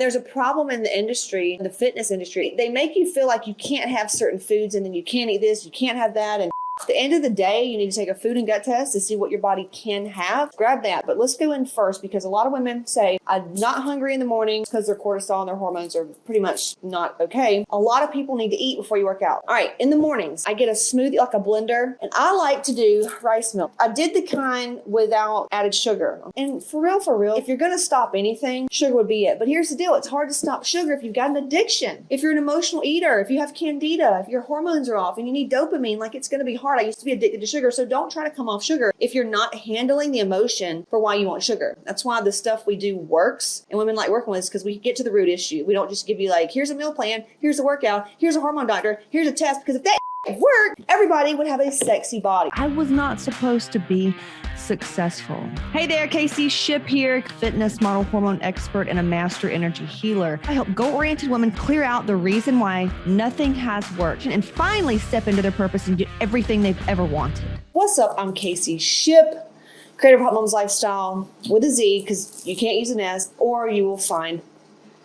There's a problem in the industry, the fitness industry. They make you feel like you can't have certain foods and then you can't eat this, you can't have that. And at the end of the day, you need to take a food and gut test to see what your body can have. Grab that. But let's go in first because a lot of women say, I'm not hungry in the morning because their cortisol and their hormones are pretty much not okay. A lot of people need to eat before you work out. All right, in the mornings, I get a smoothie, like a blender, and I like to do rice milk. I did the kind without added sugar. And for real, if you're going to stop anything, sugar would be it. But here's the deal. It's hard to stop sugar if you've got an addiction. If you're an emotional eater, if you have candida, if your hormones are off and you need dopamine, like it's going to be hard. I used to be addicted to sugar, so don't try to come off sugar if you're not handling the emotion for why you want sugar. That's why the stuff we do works and women like working with us, because we get to the root issue. We don't just give you like, here's a meal plan, here's a workout, here's a hormone doctor, here's a test, because if that worked, everybody would have a sexy body. I was not supposed to be successful. Hey there, Casey Ship here, fitness model, hormone expert, and a master energy healer. I help goal-oriented women clear out the reason why nothing has worked and finally step into their purpose and get everything they've ever wanted. What's up? I'm Casey Ship, creator of Hot Moms Lifestyle with a Z, because you can't use an S, or you will find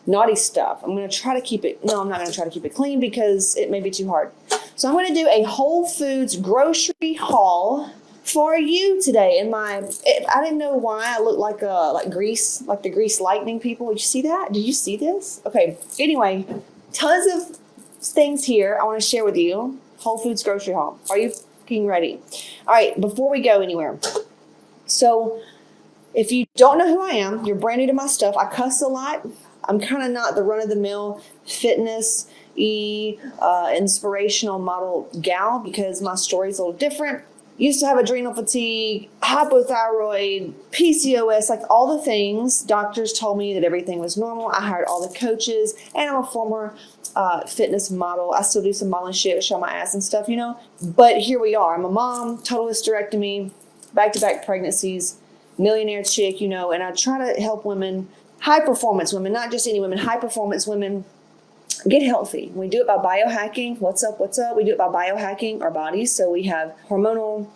naughty stuff. I'm going to try to keep it, no, I'm not going to try to keep it clean because it may be too hard. So I'm going to do a Whole Foods grocery haul for you today. I didn't know why I looked like grease, like the Grease Lightning people. Did you see that? Did you see this? Okay. Anyway, tons of things here I want to share with you. Whole Foods grocery haul. Are you fucking ready? All right. Before we go anywhere. So if you don't know who I am, you're brand new to my stuff. I cuss a lot. I'm kind of not the run-of-the-mill fitness inspirational model gal because my story's a little different. Used to have adrenal fatigue, hypothyroid, PCOS, like all the things. Doctors told me that everything was normal. I hired all the coaches, and I'm a former fitness model. I still do some modeling shit, show my ass and stuff, you know. But here we are. I'm a mom, total hysterectomy, back-to-back pregnancies, millionaire chick, you know, and I try to help women, high-performance women, not just any women, high-performance women, get healthy. We do it by biohacking. What's up? We do it by biohacking our bodies. So we have hormonal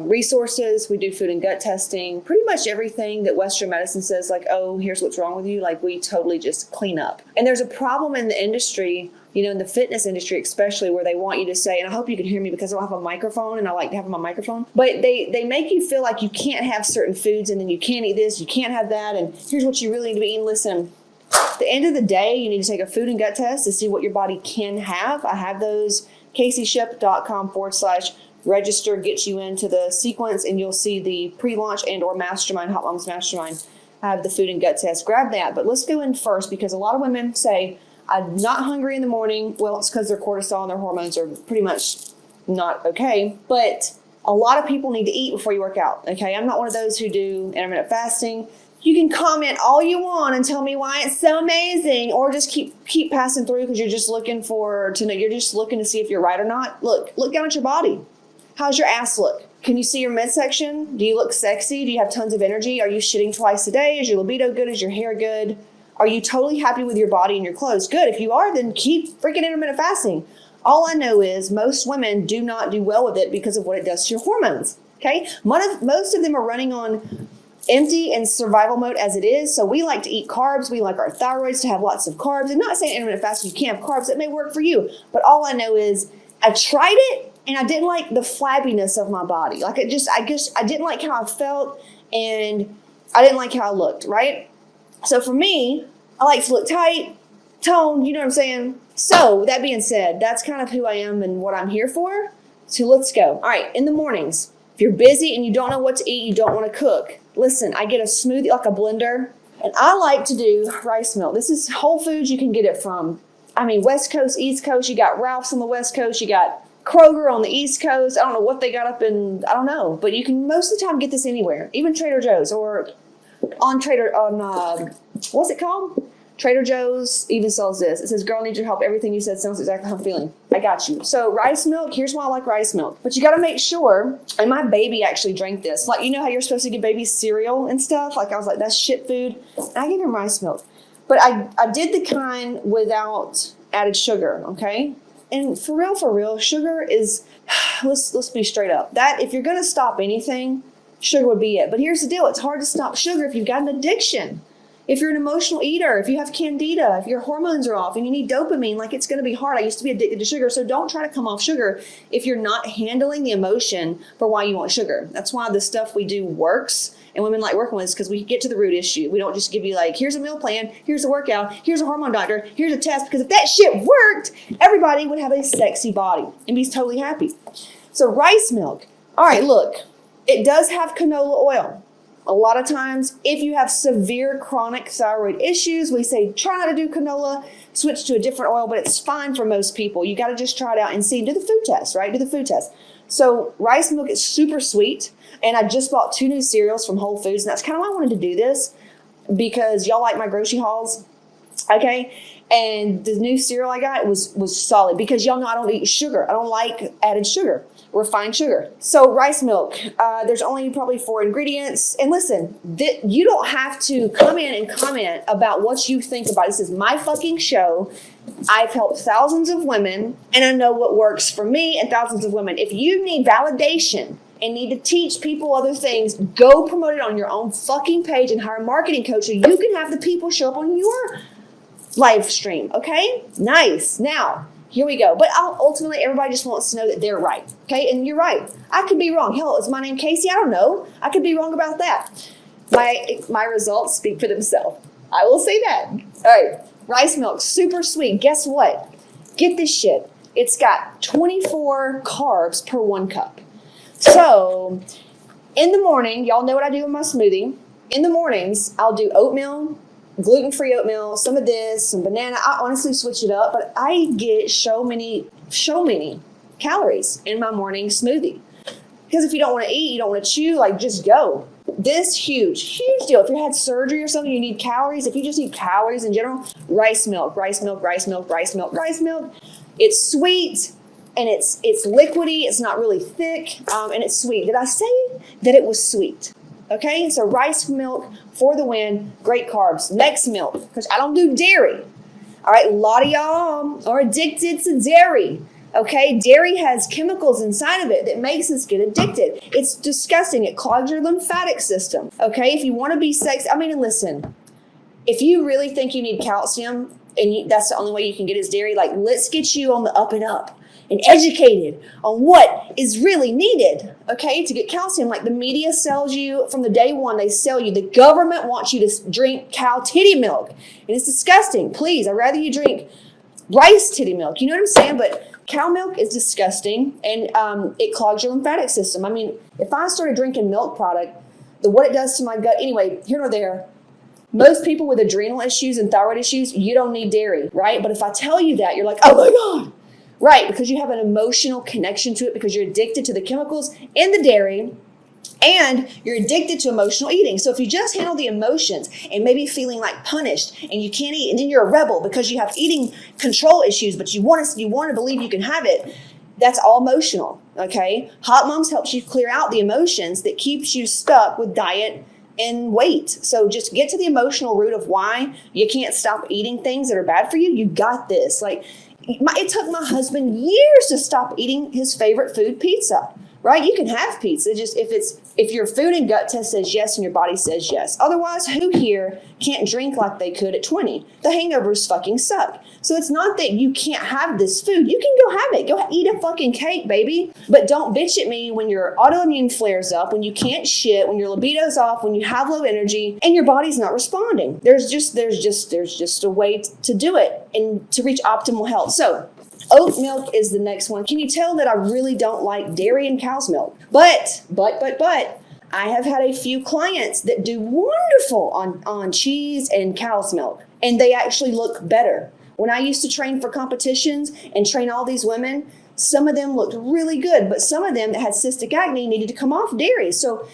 resources. We do food and gut testing. Pretty much everything that Western medicine says, like, oh, here's what's wrong with you. Like, we totally just clean up. And there's a problem in the industry, you know, in the fitness industry especially, where they want you to say, and I hope you can hear me because I don't have a microphone and I like to have my microphone, but they make you feel like you can't have certain foods and then you can't eat this, you can't have that, and here's what you really need to be eating. Listen, at the end of the day, you need to take a food and gut test to see what your body can have. I have those. CaseyShip.com/register gets you into the sequence, and you'll see the pre-launch and or mastermind, Hot Moms Mastermind. I have the food and gut test. Grab that. But let's go in first because a lot of women say, I'm not hungry in the morning. Well, it's because their cortisol and their hormones are pretty much not okay. But a lot of people need to eat before you work out. Okay, I'm not one of those who do intermittent fasting. You can comment all you want and tell me why it's so amazing, or just keep passing through because you're just looking you're just looking to see if you're right or not. Look down at your body. How's your ass look? Can you see your midsection? Do you look sexy? Do you have tons of energy? Are you shitting twice a day? Is your libido good? Is your hair good? Are you totally happy with your body and your clothes? Good. If you are, then keep freaking intermittent fasting. All I know is most women do not do well with it because of what it does to your hormones. Okay? Most of them are running on empty and survival mode as it is. So we like to eat carbs. We like our thyroids to have lots of carbs. I'm not saying intermittent fasting, you can't have carbs. It may work for you. But all I know is I tried it and I didn't like the flabbiness of my body. Like I didn't like how I felt and I didn't like how I looked, right? So for me, I like to look tight, toned, you know what I'm saying? So that being said, that's kind of who I am and what I'm here for. So let's go. All right, in the mornings, if you're busy and you don't know what to eat, you don't want to cook, listen, I get a smoothie, like a blender, and I like to do rice milk. This is Whole Foods. You can get it from, West Coast, East Coast. You got Ralph's on the West Coast. You got Kroger on the East Coast. I don't know what they got up in, I don't know. But you can most of the time get this anywhere, even Trader Joe's or what's it called? Trader Joe's even sells this. It says, girl, I need your help. Everything you said sounds exactly how I'm feeling. I got you. So rice milk, here's why I like rice milk. But you got to make sure, and my baby actually drank this. Like, you know how you're supposed to give babies cereal and stuff? Like, I was like, that's shit food. And I gave him rice milk. But I did the kind without added sugar, okay? And for real, sugar is, let's be straight up. That, if you're going to stop anything, sugar would be it. But here's the deal. It's hard to stop sugar if you've got an addiction. If you're an emotional eater, if you have candida, if your hormones are off and you need dopamine, like it's going to be hard. I used to be addicted to sugar. So don't try to come off sugar if you're not handling the emotion for why you want sugar. That's why the stuff we do works and women like working with us, because we get to the root issue. We don't just give you like, here's a meal plan, here's a workout, here's a hormone doctor, here's a test. Because if that shit worked, everybody would have a sexy body and be totally happy. So rice milk. All right, look, it does have canola oil. A lot of times, if you have severe chronic thyroid issues, we say try not to do canola, switch to a different oil, but it's fine for most people. You got to just try it out and see. Do the food test, right? Do the food test. So rice milk is super sweet, and I just bought 2 new cereals from Whole Foods, and that's kind of why I wanted to do this, because y'all like my grocery hauls, okay? And the new cereal I got was solid, because y'all know I don't eat sugar. I don't like added sugar, refined sugar. So rice milk, there's only probably 4 ingredients. And listen, you don't have to come in and comment about what you think about it. This is my fucking show. I've helped thousands of women, and I know what works for me and thousands of women. If you need validation and need to teach people other things, go promote it on your own fucking page and hire a marketing coach so you can have the people show up on your live stream, okay? Nice. Now, here we go. But ultimately, everybody just wants to know that they're right, okay? And you're right. I could be wrong. Hell, is my name Casey? I don't know. I could be wrong about that. My results speak for themselves. I will say that. All right. Rice milk, super sweet. Guess what? Get this shit. It's got 24 carbs per 1 cup. So, in the morning, y'all know what I do with my smoothie. In the mornings, I'll do oatmeal, gluten-free oatmeal, some of this, some banana. I honestly switch it up, but I get so many calories in my morning smoothie. Because if you don't want to eat, you don't want to chew, like just go. This huge deal. If you had surgery or something, you need calories. If you just need calories in general, rice milk, rice milk, rice milk, rice milk, rice milk. It's sweet and it's liquidy. It's not really thick, and it's sweet. Did I say that it was sweet? Okay, so rice milk for the win, great carbs. Next milk, because I don't do dairy. All right, a lot of y'all are addicted to dairy. Okay, dairy has chemicals inside of it that makes us get addicted. It's disgusting. It clogs your lymphatic system. Okay, if you want to be sexy, and listen, if you really think you need calcium and that's the only way you can get is dairy, like let's get you on the up and up and educated on what is really needed, okay, to get calcium. Like the media sells you from the day one, they sell you. The government wants you to drink cow titty milk, and it's disgusting. Please, I'd rather you drink rice titty milk. You know what I'm saying? But cow milk is disgusting, and it clogs your lymphatic system. If I started drinking milk product, what it does to my gut, anyway, here nor there, most people with adrenal issues and thyroid issues, you don't need dairy, right? But if I tell you that, you're like, oh my God. Right, because you have an emotional connection to it because you're addicted to the chemicals in the dairy and you're addicted to emotional eating. So if you just handle the emotions and maybe feeling like punished and you can't eat, and then you're a rebel because you have eating control issues, but you want to believe you can have it, that's all emotional, okay? Hot Moms helps you clear out the emotions that keeps you stuck with diet and weight. So just get to the emotional root of why you can't stop eating things that are bad for you. You got this. It took my husband years to stop eating his favorite food, pizza, right? You can have pizza just if your food and gut test says yes and your body says yes. Otherwise, who here can't drink like they could at 20? The hangovers fucking suck. So it's not that you can't have this food. You can go have it. Go eat a fucking cake, baby. But don't bitch at me when your autoimmune flares up, when you can't shit, when your libido's off, when you have low energy and your body's not responding. There's just a way to do it and to reach optimal health. So oat milk is the next one. Can you tell that I really don't like dairy and cow's milk? But I have had a few clients that do wonderful on cheese and cow's milk, and they actually look better. When I used to train for competitions and train all these women, some of them looked really good, but some of them that had cystic acne needed to come off dairy.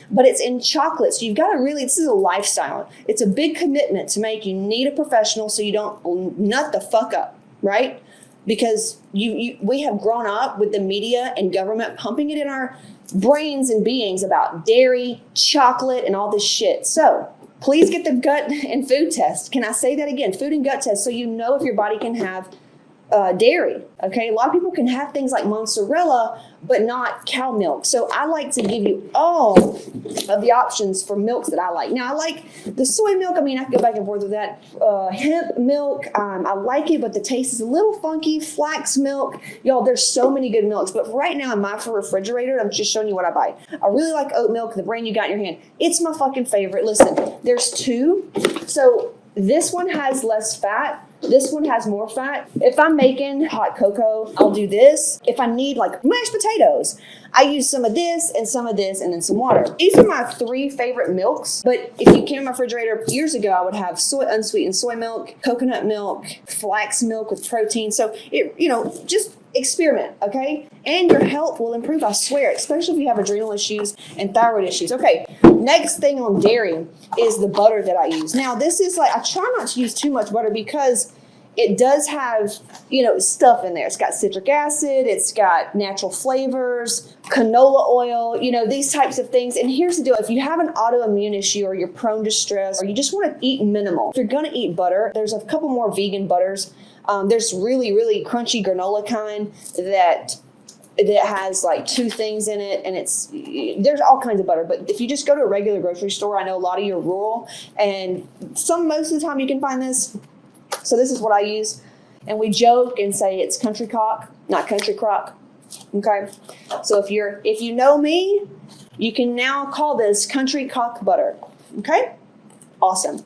But it's in chocolate. So you've got to this is a lifestyle. It's a big commitment to make. You need a professional so you don't nut the fuck up, right? Because we have grown up with the media and government pumping it in our brains and beings about dairy, chocolate, and all this shit. So please get the gut and food test. Can I say that again? Food and gut test, so you know if your body can have dairy. Okay, a lot of people can have things like mozzarella, but not cow milk. So I like to give you all of the options for milks that I like. Now I like the soy milk. I mean, I can go back and forth with that. Hemp milk, I like it, but the taste is a little funky. Flax milk, y'all. There's so many good milks, but right now in my refrigerator, I'm just showing you what I buy. I really like oat milk, the brand you got in your hand. It's my fucking favorite. Listen, there's two. So this one has less fat. This one has more fat. If I'm making hot cocoa, I'll do this. If I need like mashed potatoes, I use some of this and some of this and then some water. These are my 3 favorite milks. But if you came in my refrigerator years ago, I would have unsweetened soy milk, coconut milk, flax milk with protein. So it, just experiment, okay? And your health will improve, I swear, especially if you have adrenal issues and thyroid issues. Okay, next thing on dairy is the butter that I use. Now, this is like, I try not to use too much butter because it does have, stuff in there. It's got citric acid, it's got natural flavors, canola oil, these types of things. And here's the deal. If you have an autoimmune issue or you're prone to stress or you just want to eat minimal, if you're going to eat butter, there's a couple more vegan butters. There's really, really crunchy granola kind that has like 2 things in it, and there's all kinds of butter. But if you just go to a regular grocery store, I know a lot of you are rural, and most of the time you can find this. So this is what I use, and we joke and say it's country cock, not country crock. Okay, so if you know me, you can now call this country cock butter. Okay, awesome.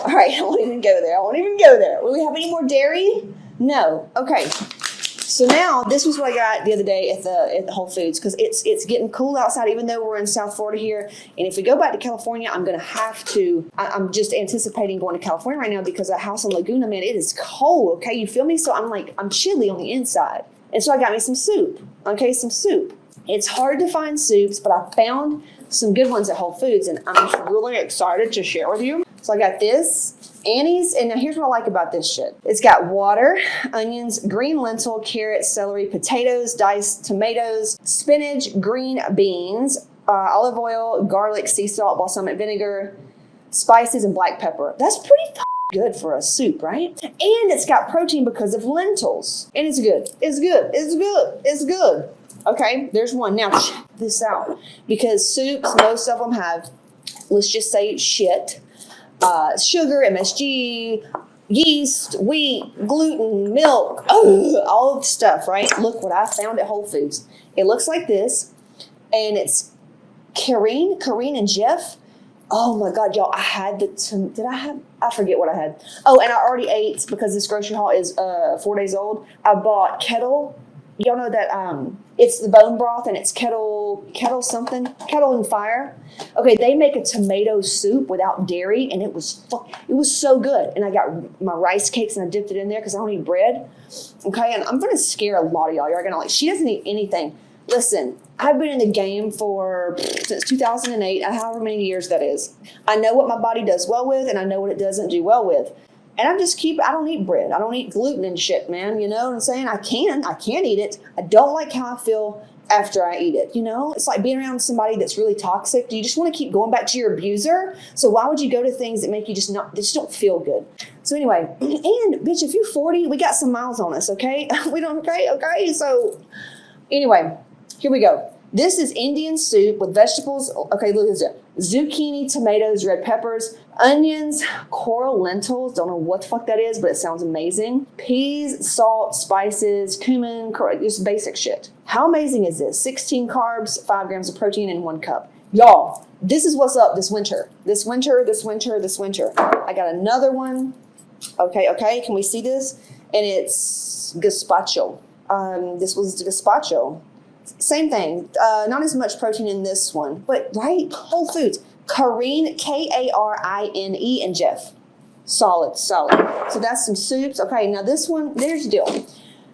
All right, I won't even go there. Will we have any more dairy? No. Okay. So now this was what I got the other day at the Whole Foods, because it's getting cool outside, even though we're in South Florida here. And if we go back to California, I'm going to have to. I'm just anticipating going to California right now because a house in Laguna, man, it is cold. Okay, you feel me? So I'm chilly on the inside, and so I got me some soup. Okay, some soup. It's hard to find soups, but I found some good ones at Whole Foods, and I'm just really excited to share with you. So I got this. Annie's, and now here's what I like about this shit. It's got water, onions, green lentil, carrots, celery, potatoes, diced tomatoes, spinach, green beans, olive oil, garlic, sea salt, balsamic vinegar, spices, and black pepper. That's pretty good for a soup, right? And it's got protein because of lentils. And it's good. It's good. It's good. It's good. Okay, there's one. Now check this out. Because soups, most of them have, let's just say shit. Sugar, MSG, yeast, wheat, gluten, milk, all of the stuff, right? Look what I found at Whole Foods. It looks like this, and it's Kareen and Jeff. Oh my God, y'all, I had I forget what I had. Oh, and I already ate, because this grocery haul is 4 days old. I bought Kettle. Y'all know that it's the bone broth, and it's Kettle and Fire. Okay, they make a tomato soup without dairy, and it was so good. And I got my rice cakes, and I dipped it in there because I don't eat bread. Okay, and I'm gonna scare a lot of y'all. You're gonna she doesn't eat anything. Listen, I've been in the game since 2008, however many years that is. I know what my body does well with, and I know what it doesn't do well with. And I don't eat bread. I don't eat gluten and shit, man. You know what I'm saying? I can't eat it. I don't like how I feel after I eat it. It's like being around somebody that's really toxic. Do you just want to keep going back to your abuser? So why would you go to things that make you just don't feel good? So anyway, and bitch, if you're 40, we got some miles on us, okay? Okay. So anyway, here we go. This is Indian soup with vegetables. Okay, look at this. Zucchini, tomatoes, red peppers, onions, coral lentils. Don't know what the fuck that is, but it sounds amazing. Peas, salt, spices, cumin, just basic shit. How amazing is this? 16 carbs, 5 grams of protein in 1 cup. Y'all, this is what's up this winter. This winter. I got another one. Okay. Can we see this? And it's gazpacho. This was gazpacho. Same thing, not as much protein in this one, but right, Whole Foods. Kareen, Karine, and Jeff. Solid. So that's some soups. Okay, now this one, there's the deal.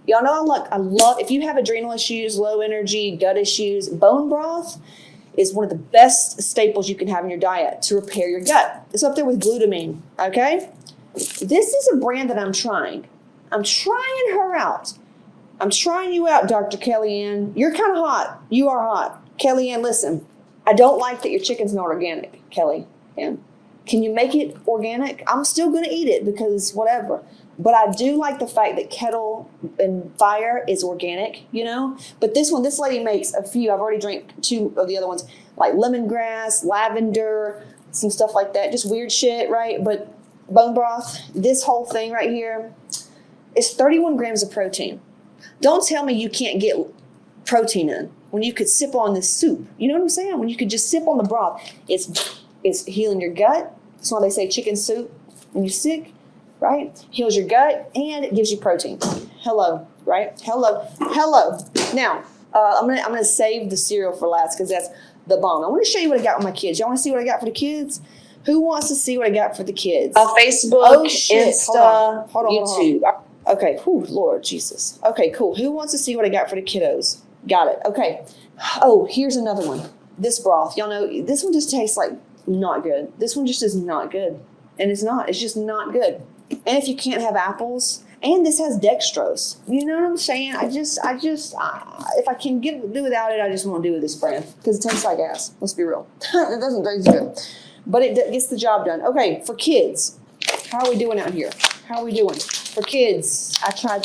Y'all know I love, if you have adrenal issues, low energy, gut issues, bone broth is one of the best staples you can have in your diet to repair your gut. It's up there with glutamine, okay? This is a brand that I'm trying. I'm trying her out. I'm trying you out, Dr. Kellyanne. You're kind of hot. You are hot. Kellyanne, listen. I don't like that your chicken's not organic, Kellyanne. Can you make it organic? I'm still going to eat it because whatever. But I do like the fact that Kettle and Fire is organic, you know. But this lady makes a few. I've already drank 2 of the other ones, like lemongrass, lavender, some stuff like that. Just weird shit, right? But bone broth, this whole thing right here is 31 grams of protein. Don't tell me you can't get protein in when you could sip on this soup. You know what I'm saying? When you could just sip on the broth. It's healing your gut. That's why they say chicken soup when you're sick, right? Heals your gut and it gives you protein. Hello, right? Hello. Now, I'm gonna save the cereal for last because that's the bomb. I want to show you what I got with my kids. Y'all want to see what I got for the kids? Who wants to see what I got for the kids? Facebook, Insta, YouTube. Okay, whew, Lord Jesus. Okay, cool. Who wants to see what I got for the kiddos? Got it. Okay. Oh, here's another one. This broth. Y'all know, this one just tastes like not good. This one just is not good. And it's not. It's just not good. And if you can't have apples, and this has dextrose. You know what I'm saying? If I can do without it, I just won't do with this brand. Because it tastes like ass. Let's be real. It doesn't taste good. But it gets the job done. Okay, for kids. How are we doing out here? How are we doing? For kids,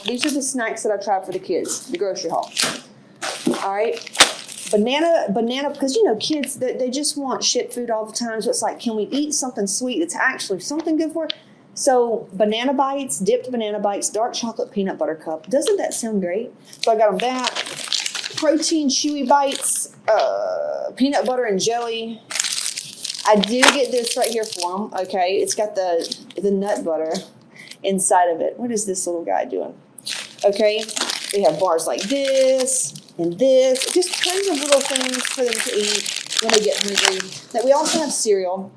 these are the snacks that I tried for the kids, the grocery haul. All right. Banana, because you know, kids, they just want shit food all the time. So it's like, can we eat something sweet that's actually something good for it? So banana bites, dipped banana bites, dark chocolate peanut butter cup. Doesn't that sound great? So I got them that. Protein chewy bites, peanut butter and jelly. I do get this right here for them, okay? It's got the nut butter inside of it. What is this little guy doing? Okay, we have bars like this and this. Just tons of little things for them to eat when they get hungry. Now, we also have cereal.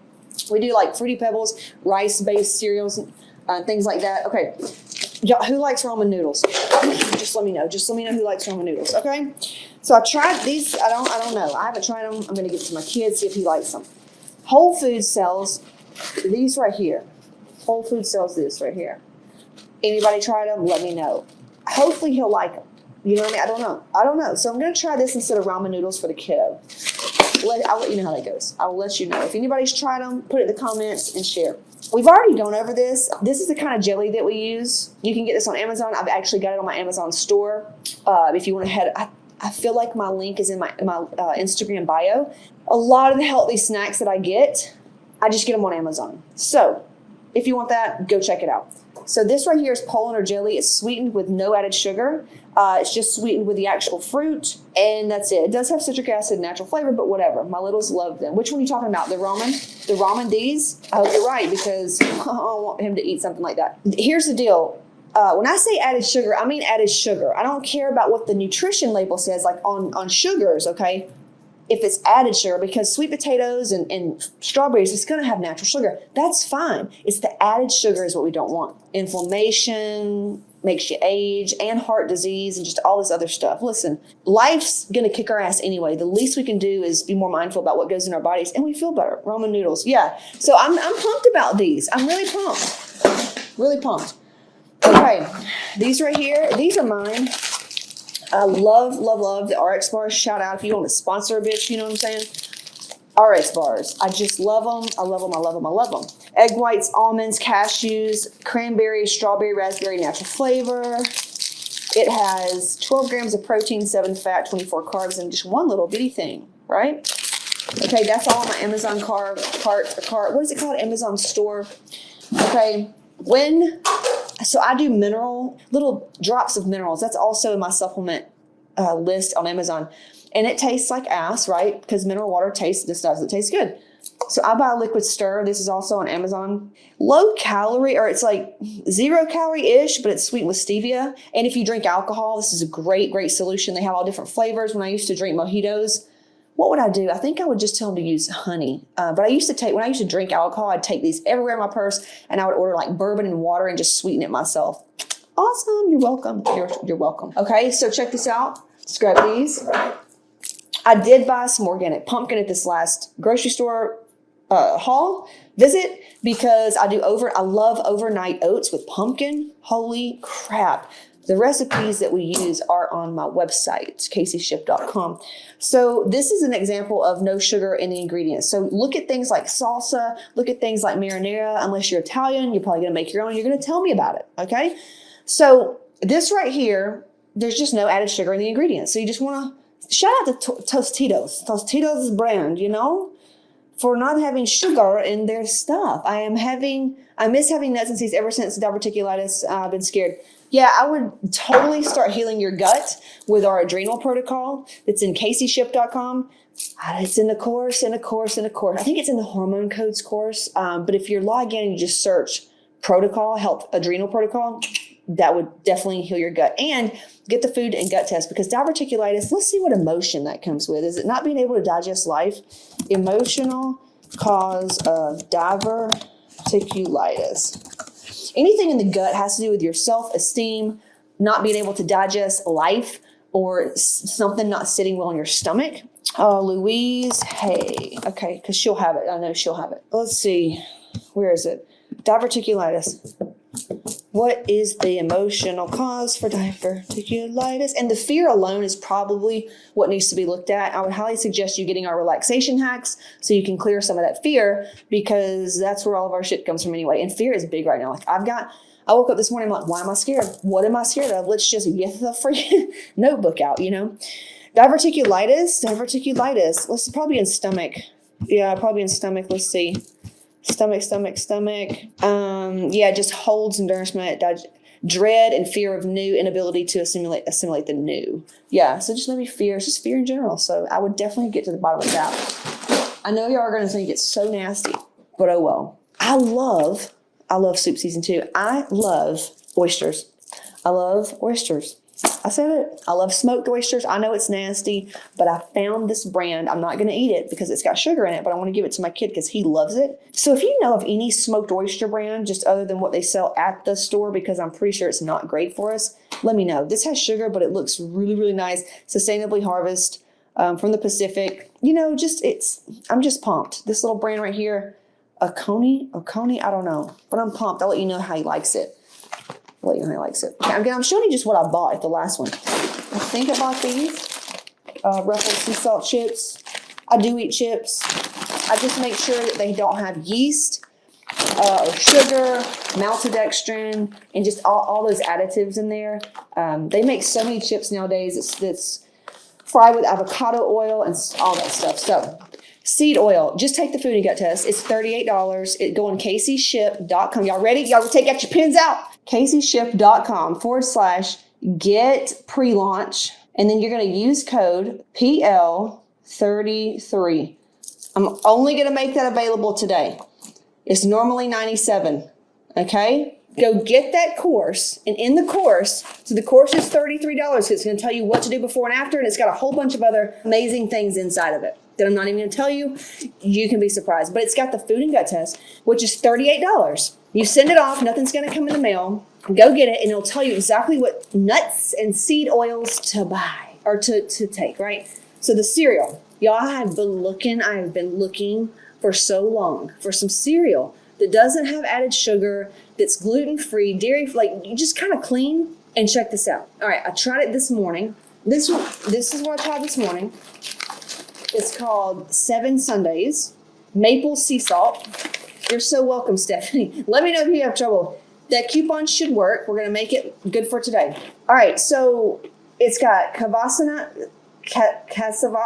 We do like Fruity Pebbles, rice-based cereals, things like that. Okay, y'all, who likes ramen noodles? Just let me know. Just let me know who likes ramen noodles, okay? So I tried these. I don't know. I haven't tried them. I'm going to give it to my kid, see if he likes them. Whole Foods sells these right here. Whole Foods sells this right here. Anybody tried them? Let me know. Hopefully he'll like them. You know what I mean? I don't know. So I'm going to try this instead of ramen noodles for the kiddo. I'll let you know how that goes. I'll let you know. If anybody's tried them, put it in the comments and share. We've already gone over this. This is the kind of jelly that we use. You can get this on Amazon. I've actually got it on my Amazon store. If you want to head, I feel like my link is in my Instagram bio. A lot of the healthy snacks that I get, I just get them on Amazon. So if you want that, go check it out. So this right here is Polaner jelly. It's sweetened with no added sugar. It's just sweetened with the actual fruit, and that's it. It does have citric acid, natural flavor, but whatever. My littles love them. Which one are you talking about? The ramen? The ramen D's? I hope you're right, because I don't want him to eat something like that. Here's the deal. When I say added sugar, I mean added sugar. I don't care about what the nutrition label says, like on sugars, okay? If it's added sugar, because sweet potatoes and strawberries, it's going to have natural sugar. That's fine. It's the added sugar is what we don't want. Inflammation, makes you age, and heart disease, and just all this other stuff. Listen, life's going to kick our ass anyway. The least we can do is be more mindful about what goes in our bodies, and we feel better. Ramen noodles, yeah. So I'm pumped about these. I'm really pumped. Really pumped. Okay, these right here, these are mine. I love the RX bars. Shout out if you want to sponsor a bitch, you know what I'm saying? RX bars. I just love them. I love them. I love them. I love them. Egg whites, almonds, cashews, cranberry, strawberry, raspberry, natural flavor. It has 12 grams of protein, 7 fat, 24 carbs, and just one little bitty thing, right? Okay, that's all on my Amazon cart. What is it called? Amazon store. Okay, so I do little drops of minerals. That's also in my supplement list on Amazon. And it tastes like ass, right? Because mineral water doesn't taste good. So I buy a liquid stir. This is also on Amazon. Low calorie, or it's like 0 calorie-ish, but it's sweetened with stevia. And if you drink alcohol, this is a great solution. They have all different flavors. When I used to drink mojitos, what would I do? I think I would just tell them to use honey. But when I used to drink alcohol, I'd take these everywhere in my purse, and I would order like bourbon and water and just sweeten it myself. Awesome. You're welcome. You're welcome. Okay, so check this out. Let's grab these. I did buy some organic pumpkin at this last grocery store haul visit, because I love overnight oats with pumpkin. Holy crap. The recipes that we use are on my website, CaseyShip.com. So this is an example of no sugar in the ingredients. So look at things like salsa, look at things like marinara. Unless you're Italian, you're probably going to make your own. You're going to tell me about it, okay? So this right here, there's just no added sugar in the ingredients. So you just want to shout out to Tostitos. Tostitos brand, you know, for not having sugar in their stuff. I miss having nuts and seeds ever since diverticulitis. I've been scared. Yeah, I would totally start healing your gut with our adrenal protocol. It's in CaseyShip.com. It's in the course, I think it's in the hormone codes course. But if you're logged in and you just search protocol, health adrenal protocol, that would definitely heal your gut. And get the food and gut test, because diverticulitis, let's see what emotion that comes with. Is it not being able to digest life? Emotional cause of diverticulitis. Anything in the gut has to do with your self-esteem, not being able to digest life, or something not sitting well in your stomach. Louise, hey, okay, because she'll have it. I know she'll have it. Let's see, where is it? Diverticulitis. What is the emotional cause for diverticulitis? And the fear alone is probably what needs to be looked at. I would highly suggest you getting our relaxation hacks so you can clear some of that fear, because that's where all of our shit comes from anyway. And fear is big right now. Like I woke up this morning, I'm like, why am I scared? What am I scared of? Let's just get the freaking notebook out, you know? Diverticulitis. Let's probably in stomach. Yeah, probably in stomach. Let's see. Stomach. Just holds nourishment, dread and fear of new, inability to assimilate the new. Yeah, so just maybe fear. It's just fear in general. So I would definitely get to the bottom of that. I know y'all are going to think it's so nasty, but oh well. I love soup season 2. I love oysters. I said it. I love smoked oysters. I know it's nasty, but I found this brand. I'm not going to eat it because it's got sugar in it, but I want to give it to my kid because he loves it. So if you know of any smoked oyster brand, just other than what they sell at the store, because I'm pretty sure it's not great for us, let me know. This has sugar, but it looks really, really nice. Sustainably harvested from the Pacific. You know, I'm just pumped. This little brand right here, Oconee, I don't know, but I'm pumped. I'll let you know how he likes it. Okay, I'm showing you just what I bought at the last one. I think I bought these Ruffled sea salt chips. I do eat chips. I just make sure that they don't have yeast or sugar, maltodextrin, and just all those additives in there. They make so many chips nowadays that's fried with avocado oil and all that stuff. So seed oil, just take the food and gut test. It's $38. Go on CaseyShip.com. Y'all ready? Y'all take out your pens out. CaseyShip.com/get pre-launch. And then you're going to use code PL33. I'm only going to make that available today. It's normally $97. Okay? Go get that course. And in the course, so the course is $33. It's going to tell you what to do before and after. And it's got a whole bunch of other amazing things inside of it that I'm not even going to tell you. You can be surprised. But it's got the food and gut test, which is $38. You send it off. Nothing's going to come in the mail. Go get it, and it'll tell you exactly what nuts and seed oils to buy or to take, right? So the cereal. Y'all, I have been looking for so long for some cereal that doesn't have added sugar, that's gluten-free, dairy, like just kind of clean. And check this out. All right, I tried it this morning. This is what I tried this morning. It's called 7 Sundays, maple sea salt. You're so welcome, Stephanie. Let me know if you have trouble. That coupon should work. We're going to make it good for today. All right, so it's got cassava.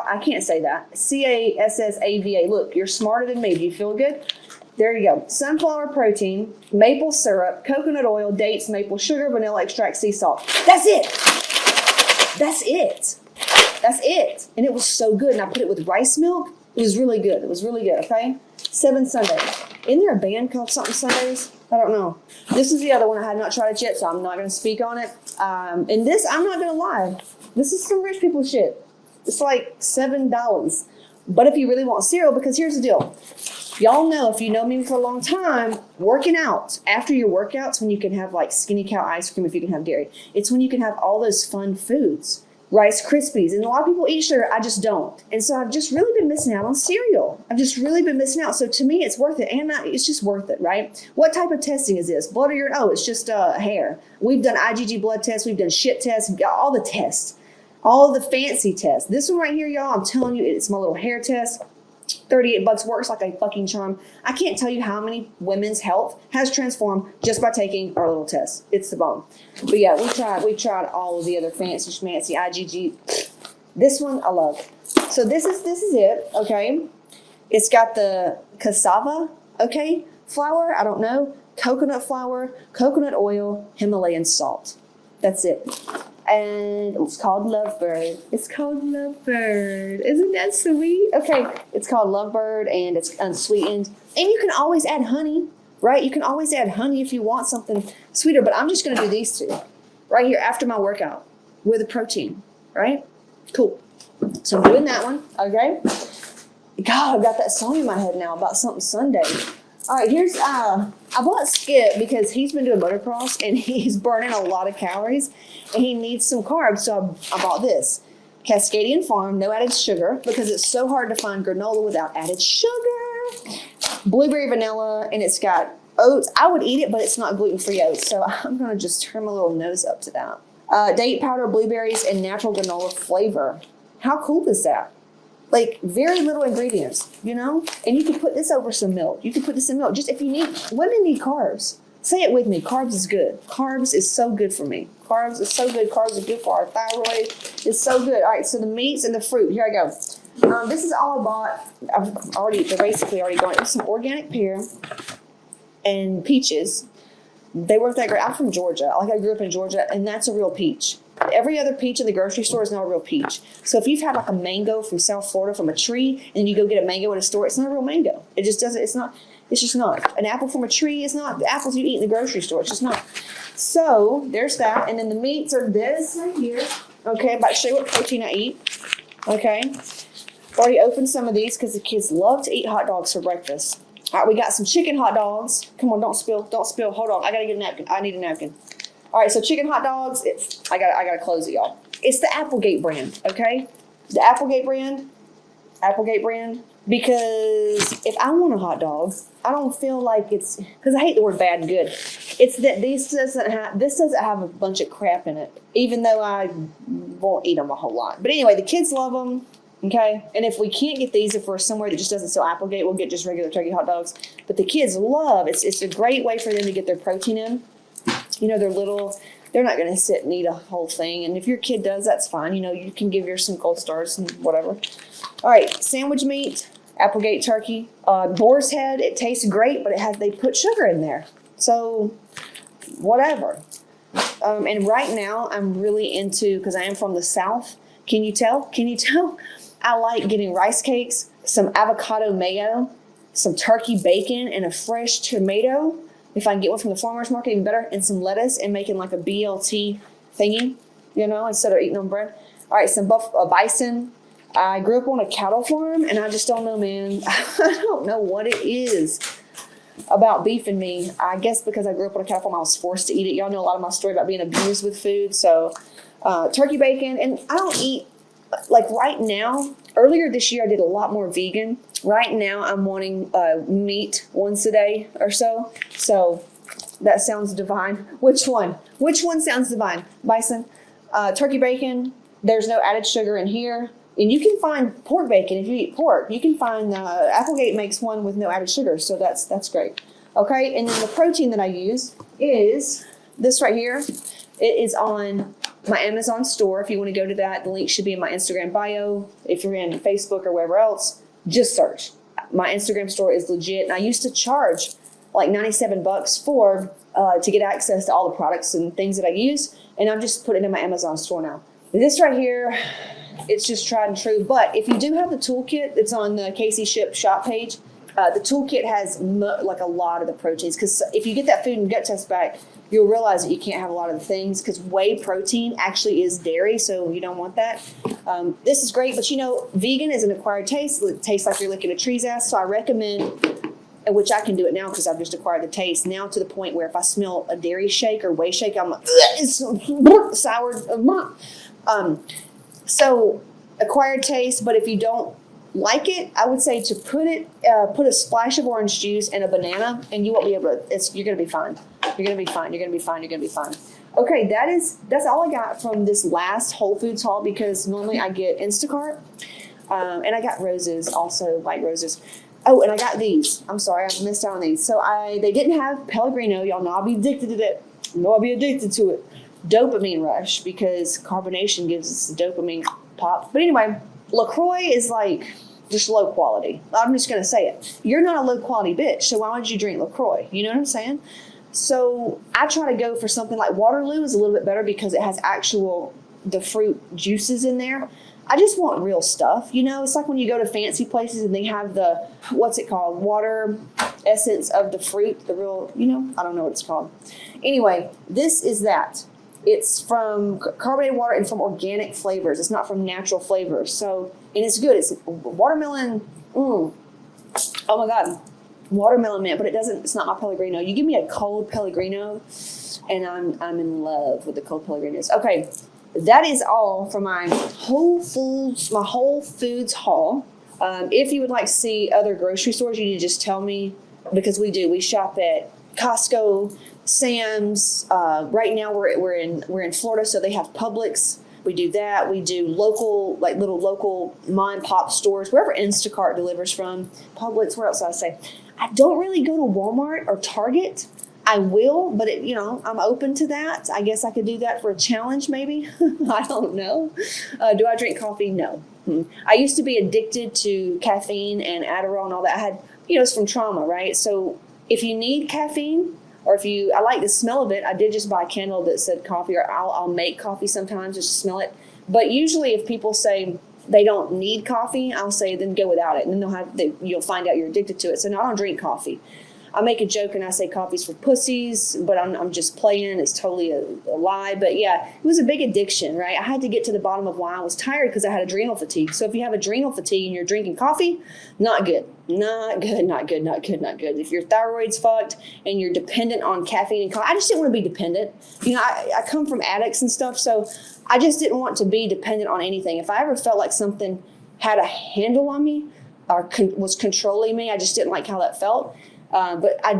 I can't say that. CASSAVA. Look, you're smarter than me. Do you feel good? There you go. Sunflower protein, maple syrup, coconut oil, dates, maple sugar, vanilla extract, sea salt. That's it. And it was so good. And I put it with rice milk. It was really good. Okay? 7 Sundays. Isn't there a band called something Sundays? I don't know. This is the other one. I have not tried it yet, so I'm not going to speak on it. And this, I'm not going to lie. This is some rich people shit. It's like $7. But if you really want cereal, because here's the deal. Y'all know, if you know me for a long time, working out, after your workouts, when you can have like Skinny Cow ice cream, if you can have dairy, it's when you can have all those fun foods. Rice Krispies. And a lot of people eat sugar. I just don't. And so I've just really been missing out on cereal. I've just really been missing out. So to me, it's worth it. And it's just worth it, right? What type of testing is this? Blood or urine? Oh, it's just hair. We've done IgG blood tests. We've done shit tests. We've got all the tests. All the fancy tests. This one right here, y'all, I'm telling you, it's my little hair test. $38 works like a fucking charm. I can't tell you how many women's health has transformed just by taking our little test. It's the bomb. But yeah, we tried all of the other fancy schmancy IgG. This one I love. So this is it, okay? It's got the cassava, okay, flour, I don't know, coconut flour, coconut oil, Himalayan salt. That's it. And it's called Lovebird. It's called Lovebird. Isn't that sweet? Okay, it's called Lovebird, and it's unsweetened. And you can always add honey, right? You can always add honey if you want something sweeter, but I'm just going to do these two right here after my workout with a protein, right? Cool. So I'm doing that one, okay? God, I've got that song in my head now about something Sunday. All right, here's, I bought Skip because he's been doing motocross and he's burning a lot of calories and he needs some carbs. So I bought this Cascadian Farm, no added sugar, because it's so hard to find granola without added sugar. Blueberry vanilla, and it's got oats. I would eat it, but it's not gluten-free oats. So I'm going to just turn my little nose up to that. Date powder, blueberries, and natural granola flavor. How cool is that? Like, very little ingredients, you know? And you can put this over some milk. You can put this in milk. Just if you need, women need carbs. Say it with me. Carbs is good. Carbs is so good for me. Carbs is so good. Carbs are good for our thyroid. It's so good. All right, so the meats and the fruit. Here I go. This is all I bought. They're basically already gone. It's some organic pear and peaches. They weren't that great. I'm from Georgia. Like, I grew up in Georgia, and that's a real peach. Every other peach in the grocery store is not a real peach. So if you've had like a mango from South Florida from a tree and you go get a mango at a store, it's not a real mango. It just doesn't, it's just not. An apple from a tree is not the apples you eat in the grocery store. It's just not. So there's that. And then the meats are this right here. Okay, I'm about to show you what protein I eat. Okay. Already opened some of these because the kids love to eat hot dogs for breakfast. All right, we got some chicken hot dogs. Come on, don't spill. Hold on, I gotta get a napkin. I need a napkin. All right, so chicken hot dogs. I gotta close it, y'all. It's the Applegate brand, okay? The Applegate brand, because if I want a hot dog, I don't feel like it's, because I hate the word bad and good. It's that this doesn't have a bunch of crap in it, even though I won't eat them a whole lot. But anyway, the kids love them, okay? And if we can't get these, if we're somewhere that just doesn't sell Applegate, we'll get just regular turkey hot dogs. But the kids love, it's a great way for them to get their protein in. You know, they're little, they're not going to sit and eat a whole thing. And if your kid does, that's fine. You know, you can give yours some gold stars and whatever. All right, sandwich meat, Applegate turkey, boar's head. It tastes great, but they put sugar in there. So, whatever. And right now, I'm really into, because I am from the South. Can you tell? I like getting rice cakes, some avocado mayo, some turkey bacon, and a fresh tomato. If I can get one from the farmer's market, even better, and some lettuce, and making like a BLT thingy, you know, instead of eating on bread. All right, some bison. I grew up on a cattle farm, and I just don't know, man. I don't know what it is about beef in me. I guess because I grew up on a cattle farm, I was forced to eat it. Y'all know a lot of my story about being abused with food. So turkey bacon, and I don't eat, like right now, earlier this year I did a lot more vegan. Right now I'm wanting meat once a day or so. So that sounds divine. Which one? Which one sounds divine? Bison. Turkey bacon. There's no added sugar in here. And you can find pork bacon if you eat pork. You can find, Applegate makes one with no added sugar. So that's great. Okay, and then the protein that I use is this right here. It is on my Amazon store. If you want to go to that, the link should be in my Instagram bio. If you're in Facebook or wherever else, just search. My Instagram store is legit. And I used to charge like $97 for to get access to all the products and things that I use. And I'm just putting it in my Amazon store now. This right here, it's just tried and true. But if you do have the toolkit that's on the Casey Ship shop page, the toolkit has like a lot of the proteins. Because if you get that food and gut test back, you'll realize that you can't have a lot of the things because whey protein actually is dairy, so you don't want that. This is great, but you know, vegan is an acquired taste. It tastes like you're licking a tree's ass, so I recommend, which I can do it now because I've just acquired the taste, now to the point where if I smell a dairy shake or whey shake, I'm like, it's sour. So acquired taste, but if you don't like it, I would say to put a splash of orange juice and a banana, and you won't be able to. You're gonna be fine. You're gonna be fine. You're gonna be fine. You're gonna be fine. Okay, that's all I got from this last Whole Foods haul, because normally I get Instacart, and I got roses also, white roses. Oh, and I got these. I'm sorry, I missed out on these. So they didn't have Pellegrino. Y'all know I'll be addicted to it. I'll be addicted to it. Dopamine rush, because carbonation gives us the dopamine pop. But anyway, LaCroix is like just low quality. I'm just going to say it. You're not a low quality bitch, so why would you drink LaCroix? You know what I'm saying? So I try to go for something like Waterloo is a little bit better because it has the fruit juices in there. I just want real stuff. You know, it's like when you go to fancy places and they have what's it called? Water essence of the fruit, the real, I don't know what it's called. Anyway, this is that. It's from carbonated water and from organic flavors. It's not from natural flavors. So, and it's good. It's watermelon. Oh my God. Watermelon mint, but it's not my Pellegrino. You give me a cold Pellegrino and I'm in love with the cold Pellegrinos. Okay. That is all for my Whole Foods haul. If you would like to see other grocery stores, you need to just tell me, because we shop at Costco, Sam's. Right now we're in Florida, so they have Publix. We do that. We do local, like little local mom and pop stores, wherever Instacart delivers from. Publix. Where else did I say? I don't really go to Walmart or Target. I will, but I'm open to that. I guess I could do that for a challenge, maybe. I don't know. Do I drink coffee? No. I used to be addicted to caffeine and Adderall and all that. I had, it's from trauma, right? So if you need caffeine, or I like the smell of it, I did just buy a candle that said coffee, or I'll make coffee sometimes just to smell it. But usually if people say they don't need coffee, I'll say then go without it. And then you'll find out you're addicted to it. So no, I don't drink coffee. I make a joke and I say coffee's for pussies, but I'm just playing. It's totally a lie. But yeah, it was a big addiction, right? I had to get to the bottom of why I was tired, because I had adrenal fatigue. So if you have adrenal fatigue and you're drinking coffee, not good. Not good, not good, not good, not good. If your thyroid's fucked and you're dependent on caffeine and coffee, I just didn't want to be dependent. I come from addicts and stuff, so I just didn't want to be dependent on anything. If I ever felt like something had a handle on me or was controlling me, I just didn't like how that felt. But I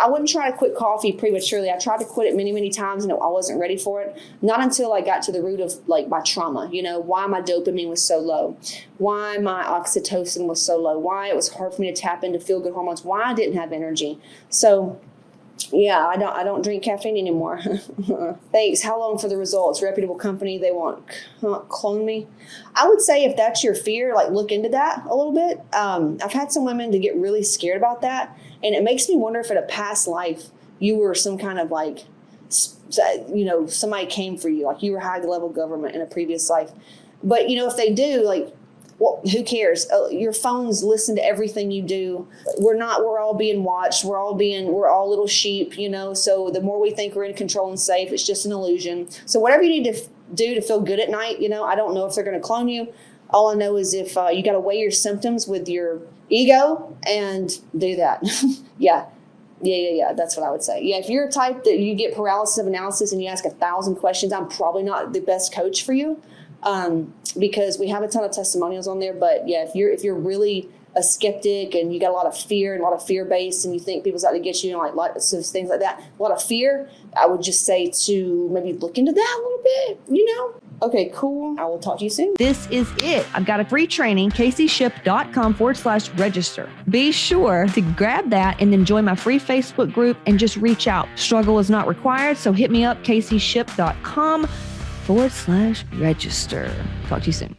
wouldn't try to quit coffee prematurely. I tried to quit it many, many times, and I wasn't ready for it. Not until I got to the root of like my trauma, why my dopamine was so low, why my oxytocin was so low, why it was hard for me to tap into feel good hormones, why I didn't have energy. So yeah, I don't drink caffeine anymore. Thanks. How long for the results? Reputable company. They won't clone me. I would say if that's your fear, like look into that a little bit. I've had some women to get really scared about that. And it makes me wonder if in a past life you were some kind of like, somebody came for you, like you were high level government in a previous life. But, if they do, like, well, who cares? Your phones listen to everything you do. We're all being watched. We're all little sheep, so the more we think we're in control and safe, it's just an illusion. So whatever you need to do to feel good at night, I don't know if they're going to clone you. All I know is if you got to weigh your symptoms with your ego and do that. Yeah. That's what I would say. Yeah. If you're a type that you get paralysis of analysis and you ask 1,000 questions, I'm probably not the best coach for you. Because we have a ton of testimonials on there. But yeah, if you're really a skeptic and you got a lot of fear and a lot of fear based and you think people's out to get you and like so things like that, a lot of fear, I would just say to maybe look into that a little bit, Okay, cool. I will talk to you soon. This is it. I've got a free training, kcship.com/register. Be sure to grab that and then join my free Facebook group and just reach out. Struggle is not required. So hit me up, kcship.com/register. Talk to you soon.